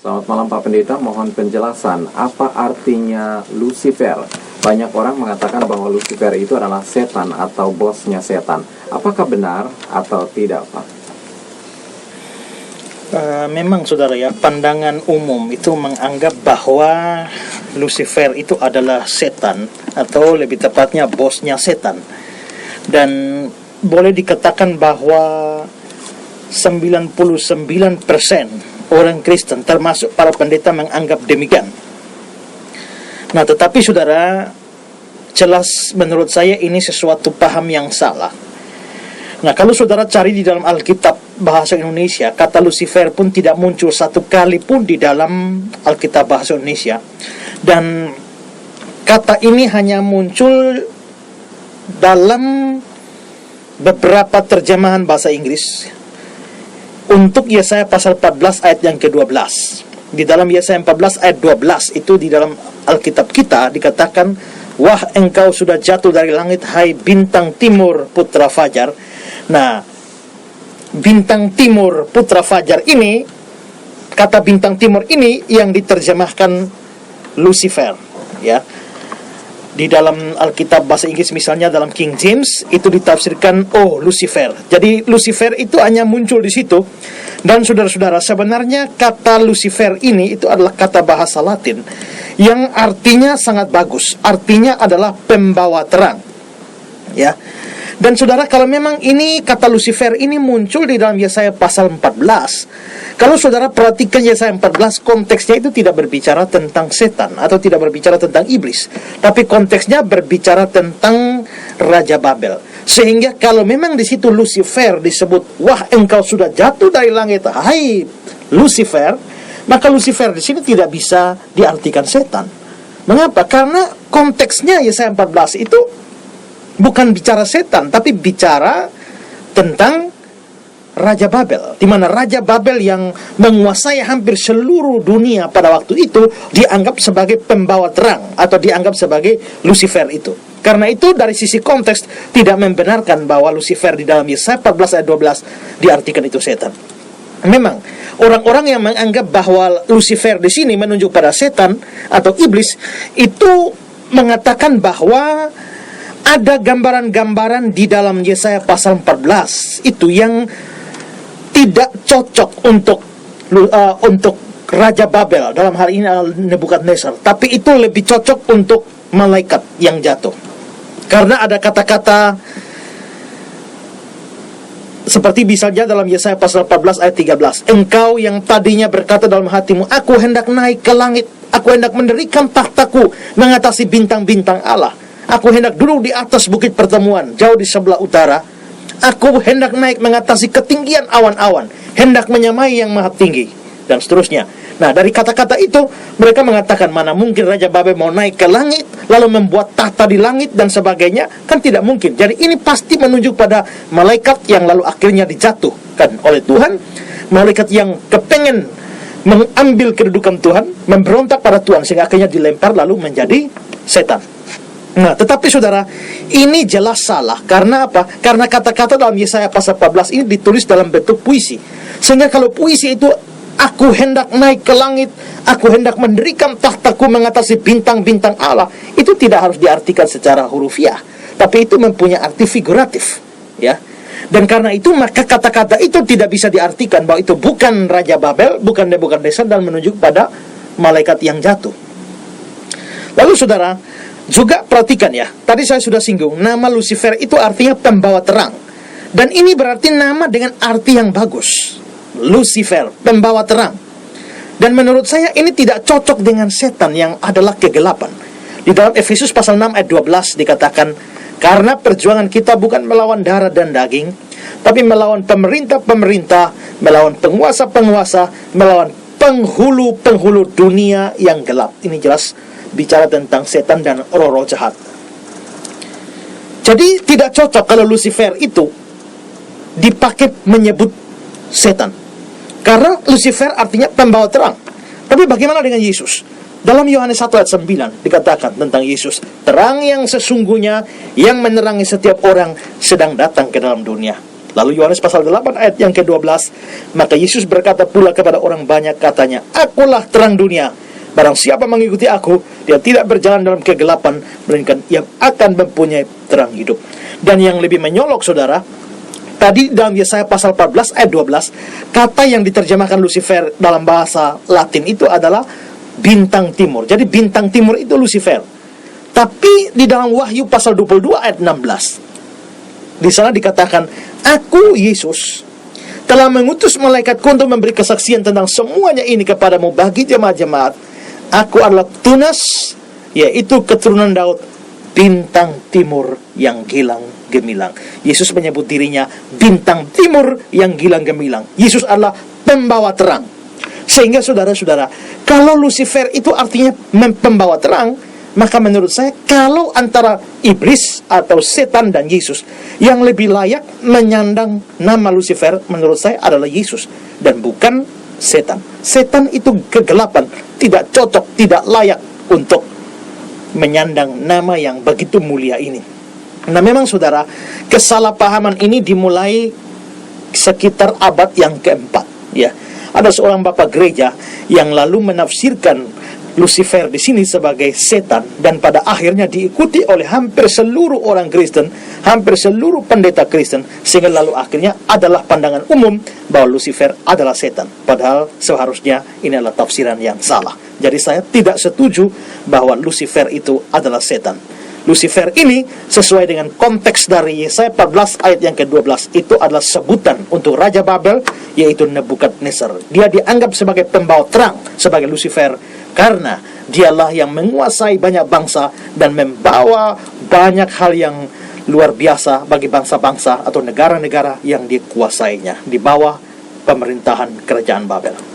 Selamat malam Pak Pendeta, mohon penjelasan apa artinya Lucifer. Banyak orang mengatakan bahwa Lucifer itu adalah setan atau bosnya setan. Apakah benar atau tidak, Pak? Memang saudara ya, pandangan umum itu menganggap bahwa Lucifer itu adalah setan, atau lebih tepatnya bosnya setan. Dan boleh dikatakan bahwa 99% orang Kristen termasuk para pendeta menganggap demikian. Nah, tetapi saudara, jelas menurut saya ini sesuatu paham yang salah. Nah, kalau saudara cari di dalam Alkitab bahasa Indonesia, kata Lucifer pun tidak muncul satu kali pun di dalam Alkitab bahasa Indonesia. Dan kata ini hanya muncul dalam beberapa terjemahan bahasa Inggris. Untuk Yesaya pasal 14 ayat yang ke-12. Di dalam Yesaya 14 ayat 12 itu di dalam Alkitab kita dikatakan, "Wah, engkau sudah jatuh dari langit, hai bintang timur putra fajar." Nah, bintang timur putra fajar ini, kata bintang timur ini yang diterjemahkan Lucifer, ya. Di dalam Alkitab bahasa Inggris misalnya dalam King James itu ditafsirkan Lucifer. Jadi Lucifer itu hanya muncul di situ. Dan saudara-saudara, sebenarnya kata Lucifer ini itu adalah kata bahasa Latin yang artinya sangat bagus. Artinya adalah pembawa terang. Ya. Dan saudara, kalau memang ini kata Lucifer ini muncul di dalam Yesaya pasal 14, kalau saudara perhatikan Yesaya 14, konteksnya itu tidak berbicara tentang setan atau tidak berbicara tentang iblis, tapi konteksnya berbicara tentang Raja Babel. Sehingga kalau memang di situ Lucifer disebut, "Wah, engkau sudah jatuh dari langit, hai Lucifer," maka Lucifer di sini tidak bisa diartikan setan. Mengapa? Karena konteksnya Yesaya 14 itu bukan bicara setan, tapi bicara tentang Raja Babel, di mana Raja Babel yang menguasai hampir seluruh dunia pada waktu itu dianggap sebagai pembawa terang atau dianggap sebagai Lucifer itu. Karena itu dari sisi konteks tidak membenarkan bahwa Lucifer di dalam Yesaya 14 ayat 12 diartikan itu setan. Memang orang-orang yang menganggap bahwa Lucifer di sini menunjuk pada setan atau iblis itu mengatakan bahwa ada gambaran-gambaran di dalam Yesaya pasal 14 itu yang tidak cocok untuk Raja Babel, dalam hal ini Nebukadnezar, tapi itu lebih cocok untuk malaikat yang jatuh. Karena ada kata-kata seperti misalnya dalam Yesaya pasal 14 ayat 13, "Engkau yang tadinya berkata dalam hatimu, aku hendak naik ke langit, aku hendak mendirikan tahtaku mengatasi bintang-bintang Allah. Aku hendak duduk di atas bukit pertemuan, jauh di sebelah utara. Aku hendak naik mengatasi ketinggian awan-awan, hendak menyamai yang maha tinggi," dan seterusnya. Nah, dari kata-kata itu mereka mengatakan, mana mungkin Raja Babel mau naik ke langit lalu membuat tahta di langit dan sebagainya, kan tidak mungkin. Jadi ini pasti menunjuk pada malaikat yang lalu akhirnya dijatuhkan oleh Tuhan, malaikat yang kepengen mengambil kedudukan Tuhan, memberontak pada Tuhan sehingga akhirnya dilempar lalu menjadi setan. Nah, tetapi saudara, ini jelas salah. Karena apa? Karena kata-kata dalam Yesaya pasal 14 ini ditulis dalam bentuk puisi. Sehingga kalau puisi itu, aku hendak naik ke langit, aku hendak mendirikan tahtaku mengatasi bintang-bintang Allah, itu tidak harus diartikan secara hurufiah, tapi itu mempunyai arti figuratif, ya. Dan karena itu maka kata-kata itu tidak bisa diartikan bahwa itu bukan Raja Babel, bukan Nebukadnezar, dan menunjuk pada malaikat yang jatuh. Lalu saudara, juga perhatikan ya, tadi saya sudah singgung, nama Lucifer itu artinya pembawa terang. Dan ini berarti nama dengan arti yang bagus. Lucifer, pembawa terang. Dan menurut saya ini tidak cocok dengan setan yang adalah kegelapan. Di dalam Efesus pasal 6 ayat 12 dikatakan, "Karena perjuangan kita bukan melawan darah dan daging, tapi melawan pemerintah-pemerintah, melawan penguasa-penguasa, melawan penghulu-penghulu dunia yang gelap." Ini jelas bicara tentang setan dan roh-roh jahat. Jadi tidak cocok kalau Lucifer itu dipakai menyebut setan, karena Lucifer artinya pembawa terang. Tapi bagaimana dengan Yesus? Dalam Yohanes 1 ayat 9 dikatakan tentang Yesus, "Terang yang sesungguhnya yang menerangi setiap orang sedang datang ke dalam dunia." Lalu Yohanes pasal 8 ayat yang ke-12, maka Yesus berkata pula kepada orang banyak, katanya, "Akulah terang dunia. Barang siapa mengikuti aku, dia tidak berjalan dalam kegelapan, melainkan ia akan mempunyai terang hidup." Dan yang lebih menyolok, saudara, tadi dalam Yesaya pasal 14 ayat 12, kata yang diterjemahkan Lucifer dalam bahasa Latin itu adalah bintang timur. Jadi bintang timur itu Lucifer. Tapi di dalam Wahyu pasal 22 ayat 16, di sana dikatakan, "Aku Yesus telah mengutus malaikatku untuk memberi kesaksian tentang semuanya ini kepadamu bagi jemaat-jemaat. Aku adalah Tunas, yaitu keturunan Daud, bintang timur yang gilang gemilang." Yesus menyebut dirinya bintang timur yang gilang gemilang. Yesus adalah pembawa terang. Sehingga saudara-saudara, kalau Lucifer itu artinya pembawa terang, maka menurut saya, kalau antara iblis atau setan dan Yesus, yang lebih layak menyandang nama Lucifer menurut saya adalah Yesus, dan bukan setan. Setan itu kegelapan, tidak cocok, tidak layak untuk menyandang nama yang begitu mulia ini. Nah, memang saudara, kesalahpahaman ini dimulai sekitar abad yang keempat. Ya, ada seorang bapak gereja yang lalu menafsirkan Lucifer di sini sebagai setan, dan pada akhirnya diikuti oleh hampir seluruh orang Kristen, hampir seluruh pendeta Kristen, sehingga lalu akhirnya adalah pandangan umum bahwa Lucifer adalah setan. Padahal seharusnya ini adalah tafsiran yang salah. Jadi saya tidak setuju bahwa Lucifer itu adalah setan. Lucifer ini sesuai dengan konteks dari Yesaya 14 ayat yang ke-12 itu adalah sebutan untuk Raja Babel, yaitu Nebukadnezar. Dia dianggap sebagai pembawa terang, sebagai Lucifer, karena dialah yang menguasai banyak bangsa dan membawa banyak hal yang luar biasa bagi bangsa-bangsa atau negara-negara yang dikuasainya di bawah pemerintahan kerajaan Babel.